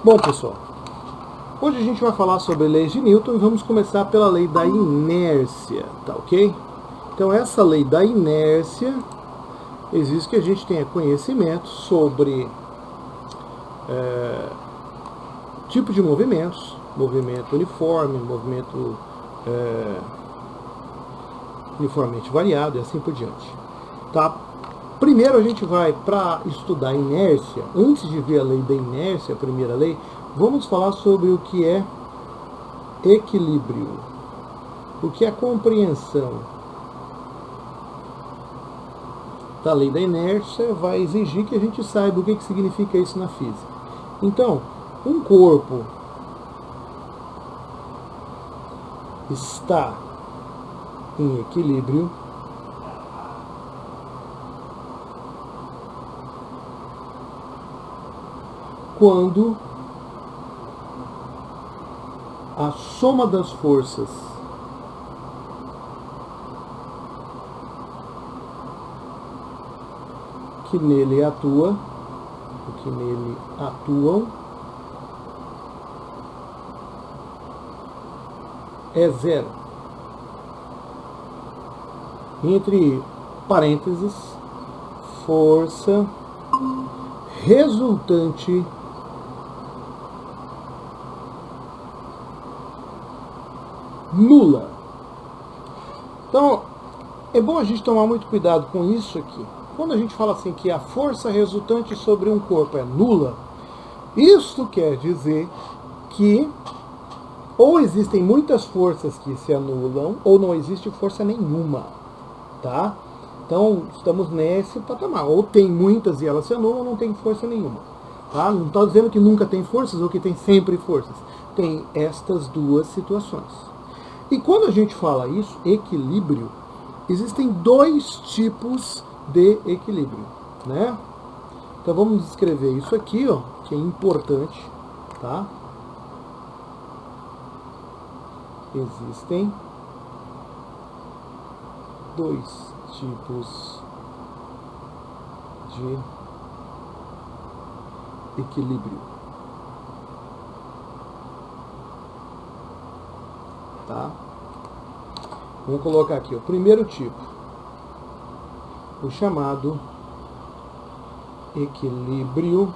Bom, pessoal, hoje a gente vai falar sobre leis de Newton e vamos começar pela lei da inércia, tá ok? Então essa lei da inércia exige que a gente tenha conhecimento sobre tipo de movimentos, movimento uniforme, movimento uniformemente variado e assim por diante, tá? Primeiro a gente vai, para estudar a inércia, antes de ver a lei da inércia, a primeira lei, vamos falar sobre o que é equilíbrio, o que é compreensão da lei da inércia vai exigir que a gente saiba o que significa isso na física. Então, um corpo está em equilíbrio quando a soma das forças que nele atuam é zero. Entre parênteses, força resultante nula. Então, é bom a gente tomar muito cuidado com isso aqui. Quando a gente fala assim que a força resultante sobre um corpo é nula, isso quer dizer que ou existem muitas forças que se anulam, ou não existe força nenhuma, tá? Então, estamos nesse patamar. Ou tem muitas e elas se anulam, ou não tem força nenhuma. Tá? Não estou dizendo que nunca tem forças ou que tem sempre forças. Tem estas duas situações. E quando a gente fala isso, equilíbrio, existem dois tipos de equilíbrio, né? Então vamos escrever isso aqui, ó, que é importante, tá? Existem dois tipos de equilíbrio, tá? Vamos colocar aqui o primeiro tipo, o chamado equilíbrio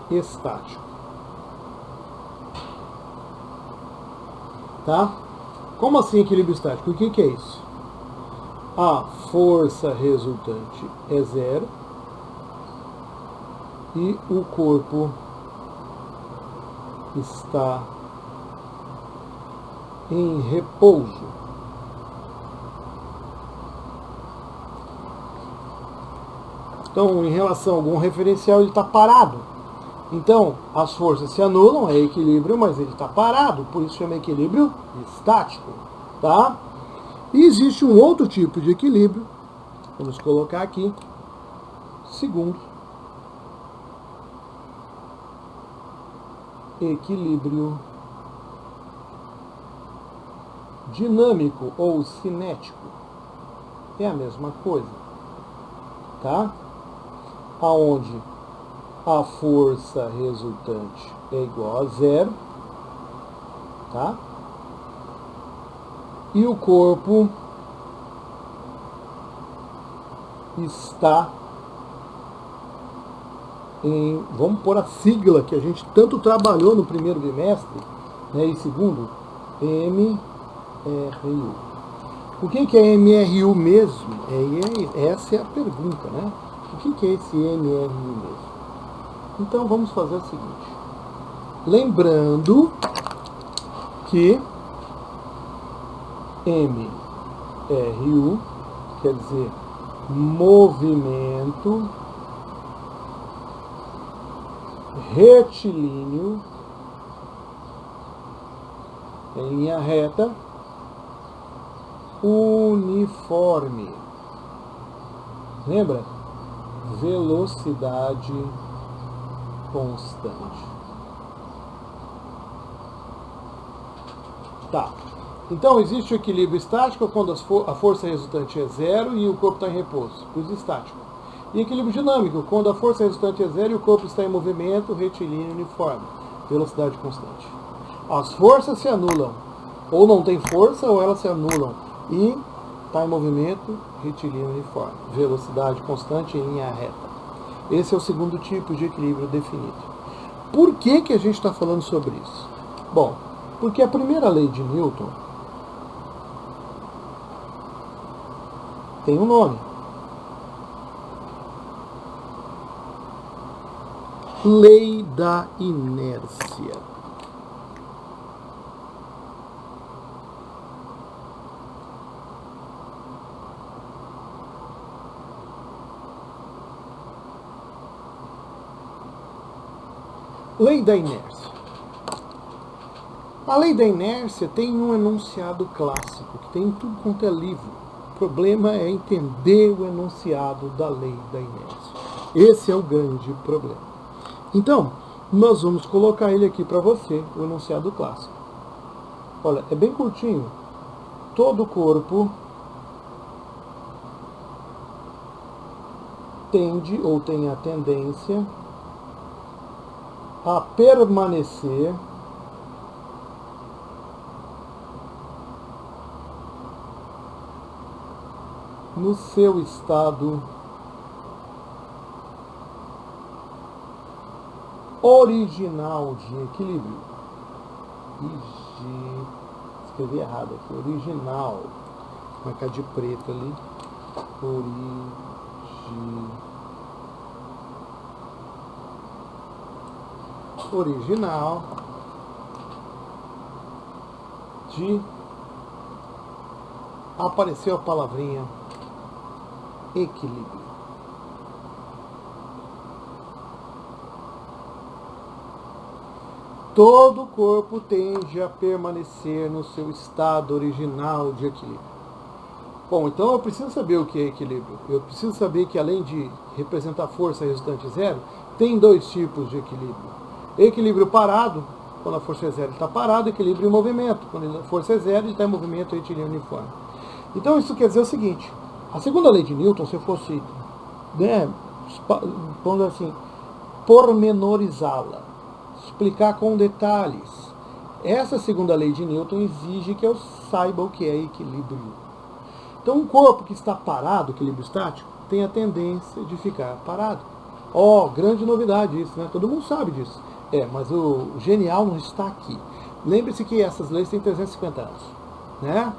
estático, tá? Como assim equilíbrio estático? O que é isso? A força resultante é zero e o corpo está em repouso. Então, em relação a algum referencial, ele está parado. Então, as forças se anulam, é equilíbrio, mas ele está parado, por isso chama equilíbrio estático, tá? E existe um outro tipo de equilíbrio, vamos colocar aqui, segundo, equilíbrio dinâmico ou cinético, é a mesma coisa, tá? Aonde a força resultante é igual a zero, tá? E o corpo está em, vamos pôr a sigla que a gente tanto trabalhou no primeiro bimestre, né, e segundo, MRU. O que é MRU mesmo? Essa é a pergunta, né? O que é esse MRU mesmo? Então vamos fazer o seguinte. Lembrando que MRU quer dizer movimento retilíneo em linha reta uniforme. Lembra? Velocidade constante. Tá. Então existe o equilíbrio estático quando a força resultante é zero e o corpo está em repouso. Por isso estático. E equilíbrio dinâmico, quando a força resultante é zero e o corpo está em movimento retilíneo uniforme, velocidade constante. As forças se anulam, ou não tem força ou elas se anulam, e está em movimento retilíneo uniforme, velocidade constante em linha reta. Esse é o segundo tipo de equilíbrio definido. Por que a gente está falando sobre isso? Bom, porque a primeira lei de Newton tem um nome. Lei da inércia. Lei da inércia. A lei da inércia tem um enunciado clássico, que tem em tudo quanto é livro. O problema é entender o enunciado da lei da inércia. Esse é o grande problema. Então, nós vamos colocar ele aqui para você, o enunciado clássico. Olha, é bem curtinho. Todo corpo tende ou tem a tendência a permanecer no seu estado original de equilíbrio. Escrevi errado aqui. Original. Vou marcar de preto ali. Original de... Apareceu a palavrinha equilíbrio. Todo corpo tende a permanecer no seu estado original de equilíbrio. Bom, então eu preciso saber o que é equilíbrio. Eu preciso saber que além de representar força resultante zero, tem dois tipos de equilíbrio. Equilíbrio parado, quando a força é zero ele está parado, equilíbrio em movimento, quando a força é zero ele está em movimento retilíneo uniforme. Então isso quer dizer o seguinte, a segunda lei de Newton, se eu fosse, vamos assim, pormenorizá-la, explicar com detalhes, essa segunda lei de Newton exige que eu saiba o que é equilíbrio. Então um corpo que está parado, equilíbrio estático, tem a tendência de ficar parado. Grande novidade isso, né? Todo mundo sabe disso. Mas o genial não está aqui. Lembre-se que essas leis têm 350 anos, né?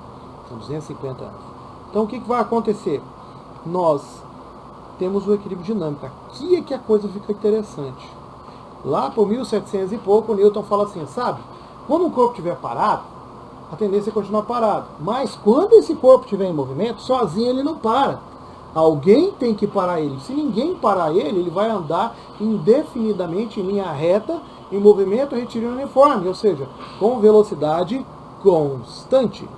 São 250 anos. Então o que vai acontecer? Nós temos o equilíbrio dinâmico. Aqui é que a coisa fica interessante. Lá por 1700 e pouco, o Newton fala assim, sabe? Quando um corpo estiver parado, a tendência é continuar parado. Mas quando esse corpo estiver em movimento, sozinho ele não para. Alguém tem que parar ele. Se ninguém parar ele, ele vai andar indefinidamente em linha reta, em movimento retilíneo uniforme, ou seja, com velocidade constante.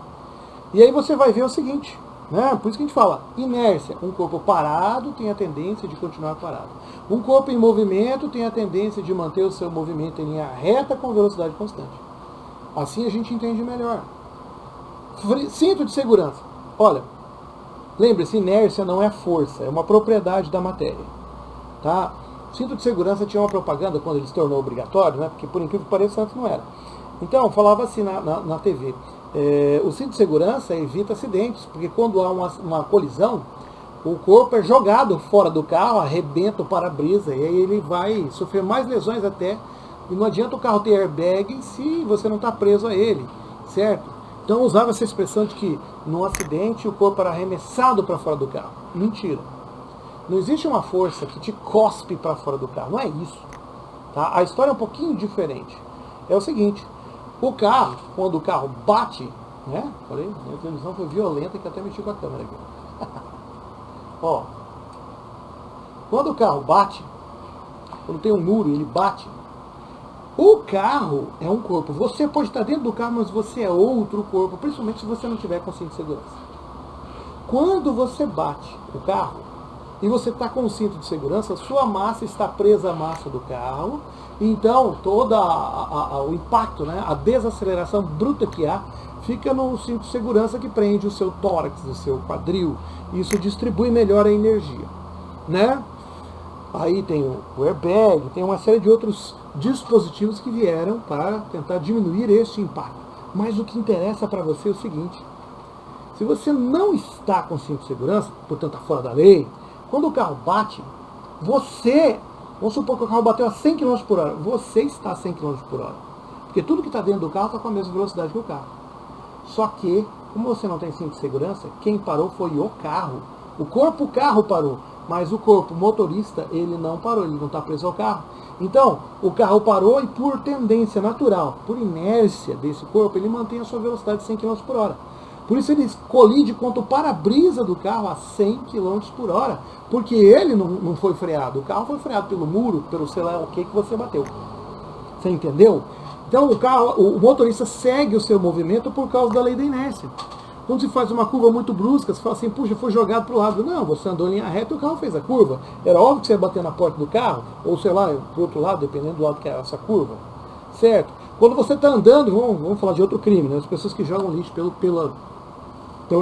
E aí você vai ver o seguinte, né? Por isso que a gente fala, inércia. Um corpo parado tem a tendência de continuar parado. Um corpo em movimento tem a tendência de manter o seu movimento em linha reta com velocidade constante. Assim a gente entende melhor. Cinto de segurança. Olha, lembre-se, inércia não é força, é uma propriedade da matéria. Tá? Cinto de segurança tinha uma propaganda quando ele se tornou obrigatório, né? Porque por incrível que pareça antes não era. Então, falava assim na TV, o cinto de segurança evita acidentes, porque quando há uma colisão, o corpo é jogado fora do carro, arrebenta o para-brisa, e aí ele vai sofrer mais lesões até, e não adianta o carro ter airbag se você não está preso a ele, certo? Então usava essa expressão de que num acidente o corpo era arremessado para fora do carro. Mentira. Não existe uma força que te cospe para fora do carro, não é isso. Tá? A história é um pouquinho diferente. É o seguinte, o carro, quando o carro bate, né? Falei, minha televisão foi violenta que até mexi com a câmera aqui. Quando o carro bate, quando tem um muro e ele bate, o carro é um corpo. Você pode estar dentro do carro, mas você é outro corpo, principalmente se você não tiver com cinto de segurança. Quando você bate o carro e você está com o cinto de segurança, sua massa está presa à massa do carro, então todo o impacto, né, a desaceleração bruta que há, fica no cinto de segurança que prende o seu tórax, o seu quadril. Isso distribui melhor a energia. né? Aí tem o airbag, tem uma série de outros dispositivos que vieram para tentar diminuir este impacto. Mas o que interessa para você é o seguinte: se você não está com cinto de segurança, portanto está fora da lei, quando o carro bate, você, vamos supor que o carro bateu a 100 km por hora, você está a 100 km por hora. Porque tudo que está dentro do carro está com a mesma velocidade que o carro. Só que, como você não tem cinto de segurança, quem parou foi o carro. O carro parou, mas o corpo motorista, ele não parou, ele não está preso ao carro. Então, o carro parou e por tendência natural, por inércia desse corpo, ele mantém a sua velocidade de 100 km por hora. Por isso ele colide contra o para-brisa do carro a 100 km por hora, porque ele não foi freado. O carro foi freado pelo muro, pelo sei lá o que você bateu. Você entendeu? Então o motorista segue o seu movimento por causa da lei da inércia. Quando se faz uma curva muito brusca, você fala assim, puxa, foi jogado para o lado. Não, você andou em linha reta e o carro fez a curva. Era óbvio que você ia bater na porta do carro, ou sei lá, para o outro lado, dependendo do lado que é essa curva. Certo? Quando você está andando, vamos falar de outro crime, né? As pessoas que jogam lixo pela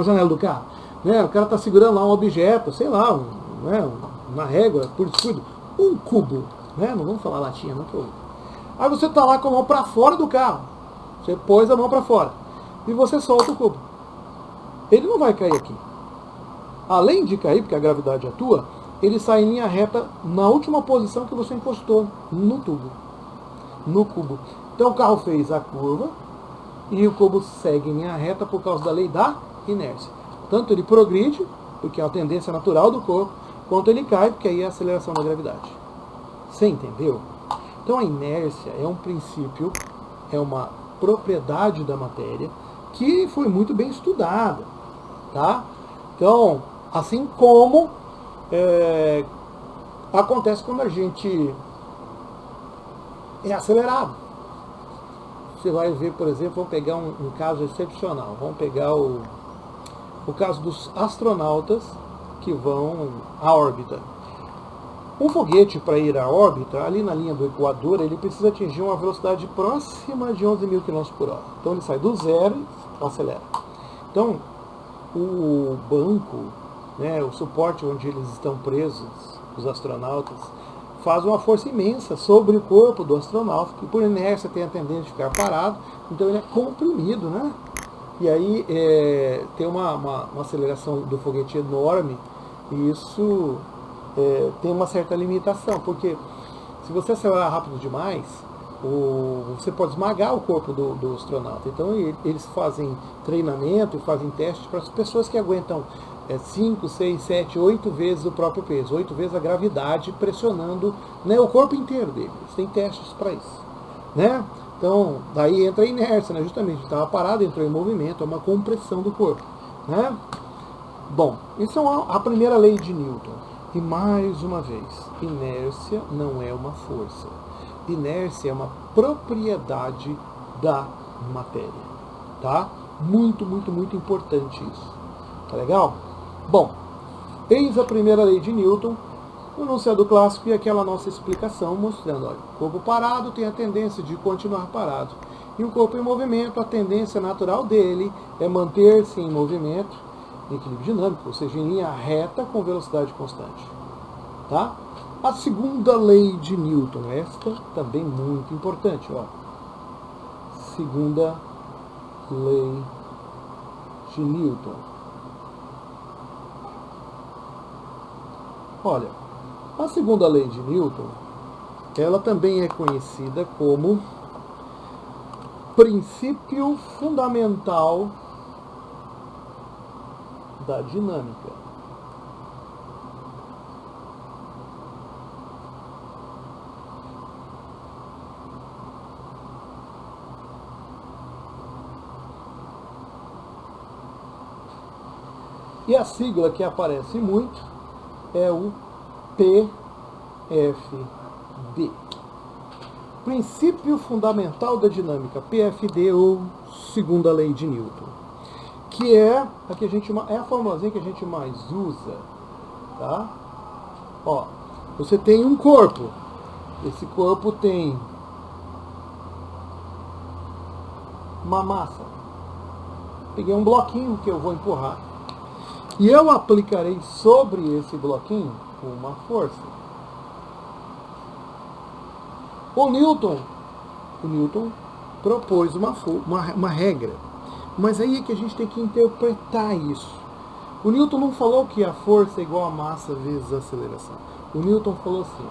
janela do carro. Né? O cara está segurando lá um objeto, sei lá, uma régua, por descuido, um cubo. Né? Não vamos falar latinha, não que eu... Aí você está lá com a mão para fora do carro. Você pôs a mão para fora. E você solta o cubo. Ele não vai cair aqui. Além de cair, porque a gravidade atua, ele sai em linha reta na última posição que você encostou no tubo. No cubo. Então o carro fez a curva e o cubo segue em linha reta por causa da lei da inércia. Tanto ele progride, porque é a tendência natural do corpo, quanto ele cai, porque aí é a aceleração da gravidade. Você entendeu? Então a inércia é um princípio, é uma propriedade da matéria que foi muito bem estudada. Tá? Então, assim como acontece quando a gente é acelerado. Você vai ver, por exemplo, vamos pegar um caso excepcional. Vamos pegar o caso dos astronautas que vão à órbita. Um foguete, para ir à órbita, ali na linha do Equador, ele precisa atingir uma velocidade próxima de 11.000 km por hora. Então ele sai do zero e acelera. Então, o banco, né, o suporte onde eles estão presos, os astronautas, faz uma força imensa sobre o corpo do astronauta, que por inércia tem a tendência de ficar parado, então ele é comprimido, né? E aí tem uma aceleração do foguete enorme, e isso tem uma certa limitação, porque se você acelerar rápido demais, você pode esmagar o corpo do astronauta. Então eles fazem treinamento, fazem testes para as pessoas que aguentam 5, 6, 7, 8 vezes o próprio peso, 8 vezes a gravidade pressionando, né, o corpo inteiro deles. Tem testes para isso. Né? Então, daí entra a inércia, né? Justamente, estava parado, entrou em movimento, é uma compressão do corpo. Né? Bom, isso é a primeira lei de Newton. E mais uma vez, inércia não é uma força. Inércia é uma propriedade da matéria. Tá? Muito, muito, muito importante isso. Tá legal? Bom, eis a primeira lei de Newton, o enunciado clássico e aquela nossa explicação mostrando, olha, o corpo parado tem a tendência de continuar parado. E o corpo em movimento, a tendência natural dele é manter-se em movimento, em equilíbrio dinâmico, ou seja, em linha reta com velocidade constante. Tá? A segunda lei de Newton, esta também muito importante, ó. Segunda lei de Newton. Olha, a segunda lei de Newton, ela também é conhecida como princípio fundamental da dinâmica. E a sigla que aparece muito é o PFD. Princípio fundamental da dinâmica, PFD, ou segunda lei de Newton, que é a formulazinha que a gente mais usa, tá? Ó, você tem um corpo, esse corpo tem uma massa, peguei um bloquinho que eu vou empurrar, e eu aplicarei sobre esse bloquinho uma força. O Newton propôs uma regra. Mas aí é que a gente tem que interpretar isso. O Newton não falou que a força é igual a massa vezes a aceleração. O Newton falou assim: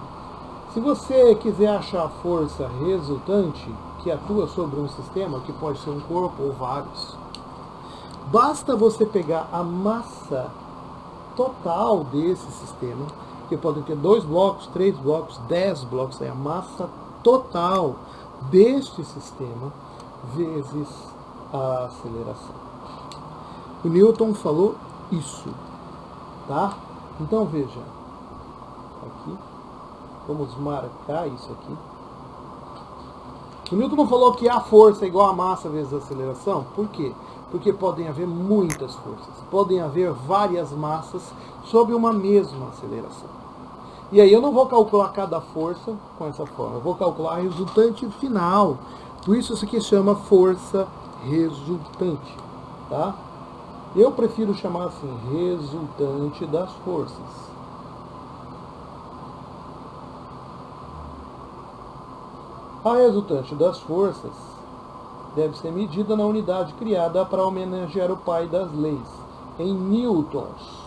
se você quiser achar a força resultante que atua sobre um sistema, que pode ser um corpo ou vários, basta você pegar a massa total desse sistema, que podem ter 2 blocos, 3 blocos, 10 blocos, é a massa total deste sistema vezes a aceleração. O Newton falou isso, tá? Então veja, aqui, vamos marcar isso aqui. O Newton não falou que a força é igual a massa vezes a aceleração. Por quê? Porque podem haver muitas forças, podem haver várias massas sob uma mesma aceleração. E aí eu não vou calcular cada força com essa forma, eu vou calcular a resultante final. Por isso aqui chama força resultante, tá? Eu prefiro chamar assim, resultante das forças. A resultante das forças deve ser medida na unidade criada para homenagear o pai das leis, em newtons.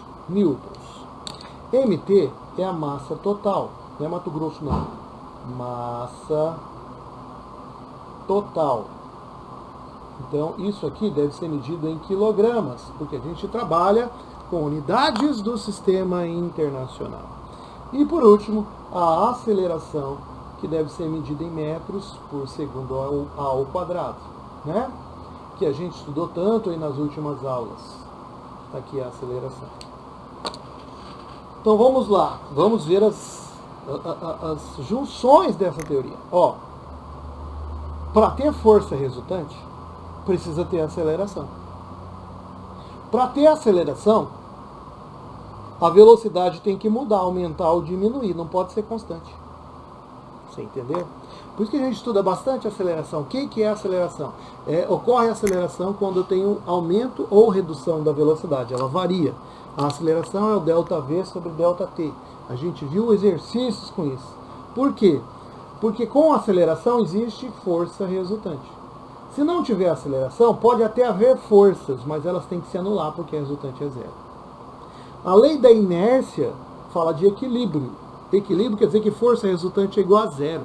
MT é a massa total, não é Mato Grosso não. Massa total. Então, isso aqui deve ser medido em quilogramas, porque a gente trabalha com unidades do sistema internacional. E, por último, a aceleração, que deve ser medida em metros por segundo ao quadrado, né? Que a gente estudou tanto aí nas últimas aulas. Está aqui a aceleração. Então, vamos lá. Vamos ver as junções dessa teoria. Ó, para ter força resultante, precisa ter aceleração. Para ter aceleração, a velocidade tem que mudar, aumentar ou diminuir, não pode ser constante. Você entendeu? Por isso que a gente estuda bastante aceleração. O que é aceleração? Ocorre a aceleração quando eu tenho aumento ou redução da velocidade, ela varia. A aceleração é o ΔV sobre ΔT. A gente viu exercícios com isso. Por quê? Porque com a aceleração existe força resultante. Se não tiver aceleração, pode até haver forças, mas elas têm que se anular porque a resultante é zero. A lei da inércia fala de equilíbrio. Equilíbrio quer dizer que força resultante é igual a zero.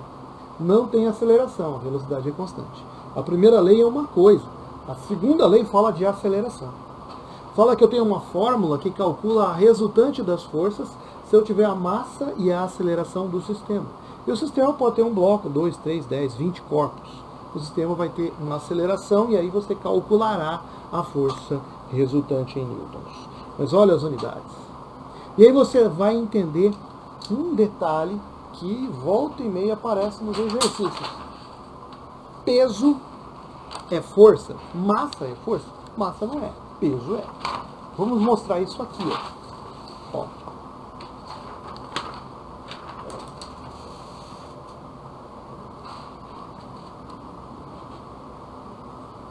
Não tem aceleração, a velocidade é constante. A primeira lei é uma coisa. A segunda lei fala de aceleração. Fala que eu tenho uma fórmula que calcula a resultante das forças se eu tiver a massa e a aceleração do sistema. E o sistema pode ter um bloco, 2, 3, 10, 20 corpos. O sistema vai ter uma aceleração e aí você calculará a força resultante em newtons. Mas olha as unidades. E aí você vai entender um detalhe que volta e meia aparece nos exercícios. Peso é força, massa é força. Massa não é, peso é. Vamos mostrar isso aqui, ó.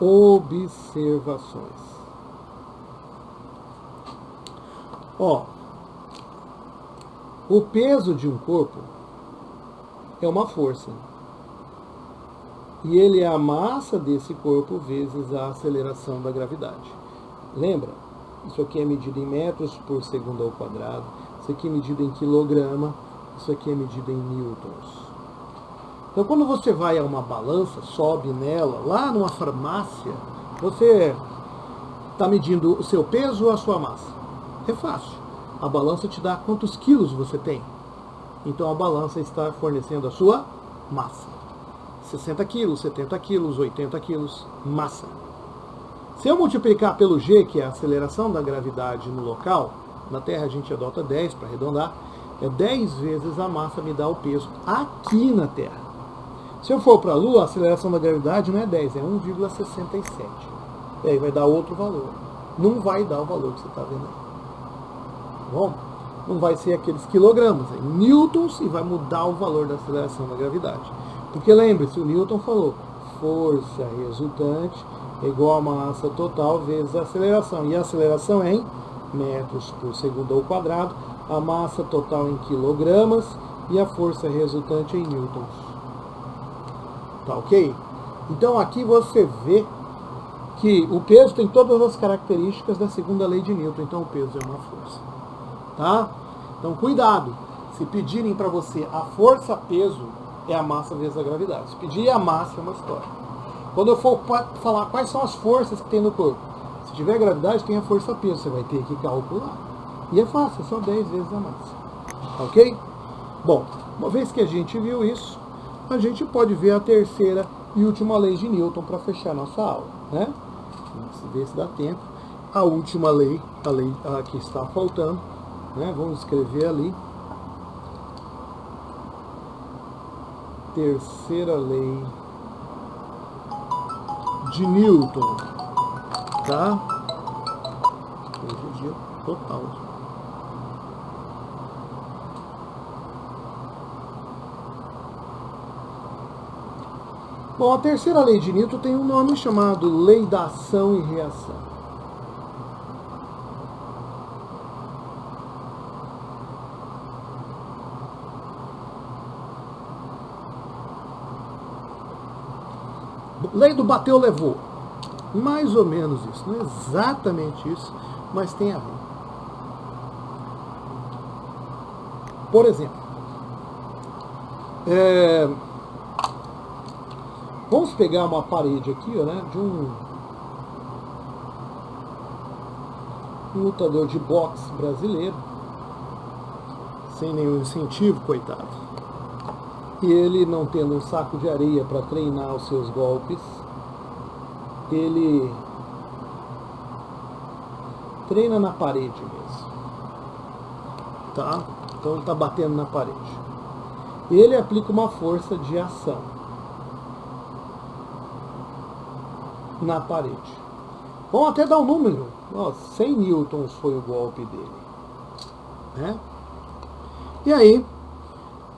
Observações. Ó, o peso de um corpo é uma força. E ele é a massa desse corpo vezes a aceleração da gravidade. Lembra? Isso aqui é medido em metros por segundo ao quadrado. Isso aqui é medido em quilograma. Isso aqui é medido em newtons. Então, quando você vai a uma balança, sobe nela, lá numa farmácia, você está medindo o seu peso ou a sua massa? É fácil. A balança te dá quantos quilos você tem. Então, a balança está fornecendo a sua massa. 60 quilos, 70 quilos, 80 quilos, massa. Se eu multiplicar pelo G, que é a aceleração da gravidade no local, na Terra a gente adota 10 para arredondar, é 10 vezes a massa me dá o peso aqui na Terra. Se eu for para a Lua, a aceleração da gravidade não é 10, é 1,67. E aí vai dar outro valor. Não vai dar o valor que você está vendo aí. Bom, não vai ser aqueles quilogramas, é newtons e vai mudar o valor da aceleração da gravidade. Porque lembre-se, o Newton falou, força resultante é igual a massa total vezes a aceleração. E a aceleração é em metros por segundo ao quadrado. a massa total em quilogramas e a força resultante em newtons. Tá ok? Então aqui você vê que o peso tem todas as características da segunda lei de Newton, então o peso é uma força. Tá? Então cuidado, se pedirem para você a força-peso, é a massa vezes a gravidade. Se pedir a massa, é uma história. Quando eu for falar quais são as forças que tem no corpo, se tiver gravidade, tem a força-peso, você vai ter que calcular. E é fácil, é só 10 vezes a massa. Ok? Bom, uma vez que a gente viu isso, a gente pode ver a terceira e última lei de Newton para fechar nossa aula, né? Vamos ver se dá tempo. A última lei, a lei que está faltando, né? Vamos escrever ali. Terceira lei de Newton, tá? Hoje é dia total. Bom, a terceira lei de Newton tem um nome chamado lei da ação e reação. Lei do bateu, levou. Mais ou menos isso. Não é exatamente isso, mas tem a ver. Por exemplo, vamos pegar uma parede aqui, né, de um lutador de boxe brasileiro, sem nenhum incentivo, coitado. E ele, não tendo um saco de areia para treinar os seus golpes, ele treina na parede mesmo. Tá? Então ele está batendo na parede. E ele aplica uma força de ação na parede. Vamos até dar um número. 100 newtons foi o golpe dele. Né? E aí,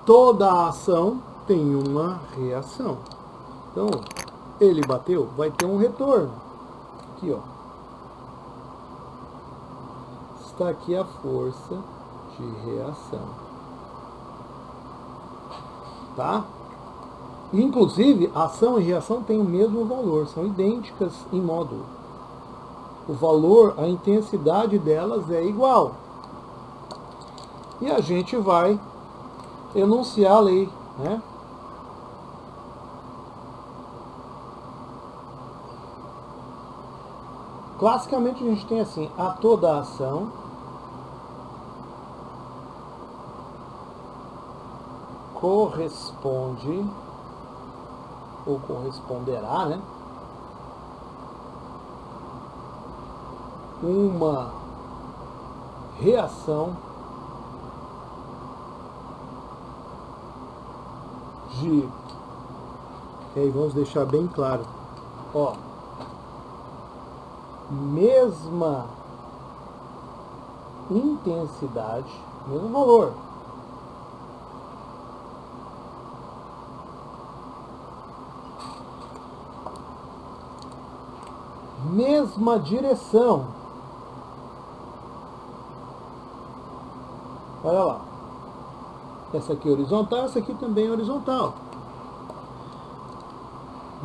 toda a ação tem uma reação. Então, ele bateu, vai ter um retorno. Aqui, ó. Está aqui a força de reação. Tá? Inclusive, ação e reação têm o mesmo valor, são idênticas em módulo. O valor, a intensidade delas é igual. E a gente vai enunciar a lei, né? Classicamente a gente tem assim, a toda ação corresponde, ou corresponderá, né, uma reação de, e aí vamos deixar bem claro, ó, mesma intensidade, mesmo valor, mesma direção. Olha lá. Essa aqui é horizontal, essa aqui também é horizontal.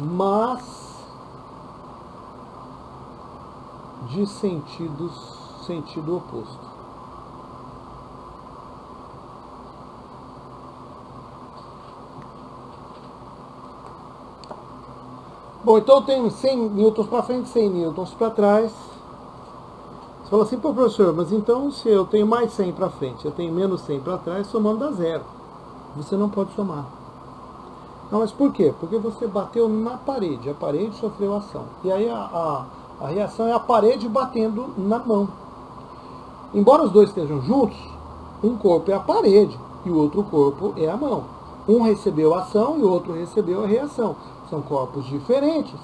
Mas de sentido oposto. Bom, então eu tenho 100 newtons para frente, 100 newtons para trás. Você fala assim, pô, professor, mas então se eu tenho mais 100 para frente, eu tenho menos 100 para trás, somando dá zero. Você não pode somar. Não, mas por quê? Porque você bateu na parede, a parede sofreu ação. E aí a reação é a parede batendo na mão. Embora os dois estejam juntos, um corpo é a parede e o outro corpo é a mão. Um recebeu a ação e o outro recebeu a reação. São corpos diferentes.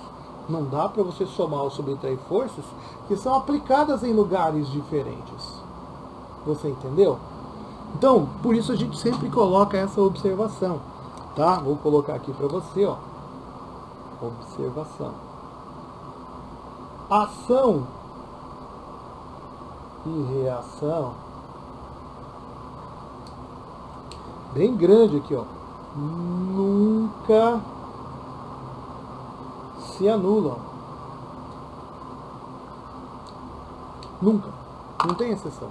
Não dá para você somar ou subtrair forças que são aplicadas em lugares diferentes. Você entendeu? Então, por isso a gente sempre coloca essa observação. Tá? Vou colocar aqui para você, ó. Observação. Ação e reação bem grande aqui, ó. Nunca se anulam. Nunca. Não tem exceção.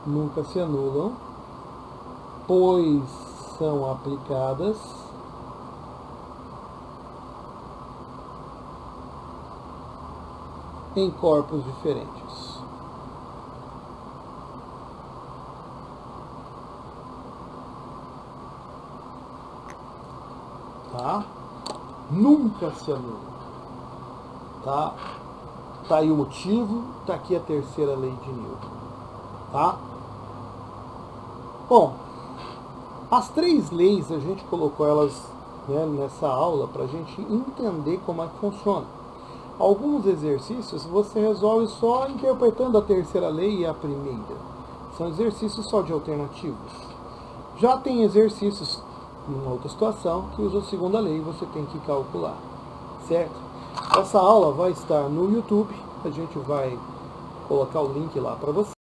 Nunca se anulam, pois são aplicadas em corpos diferentes. Tá? Nunca se anula. Tá? Tá aí o motivo, tá aqui a terceira lei de Newton. Tá? Bom, as três leis a gente colocou elas, né, nessa aula para a gente entender como é que funciona. Alguns exercícios você resolve só interpretando a terceira lei e a primeira. São exercícios só de alternativas. Já tem exercícios, numa outra situação, que usa a segunda lei e você tem que calcular. Certo? Essa aula vai estar no YouTube. A gente vai colocar o link lá para você.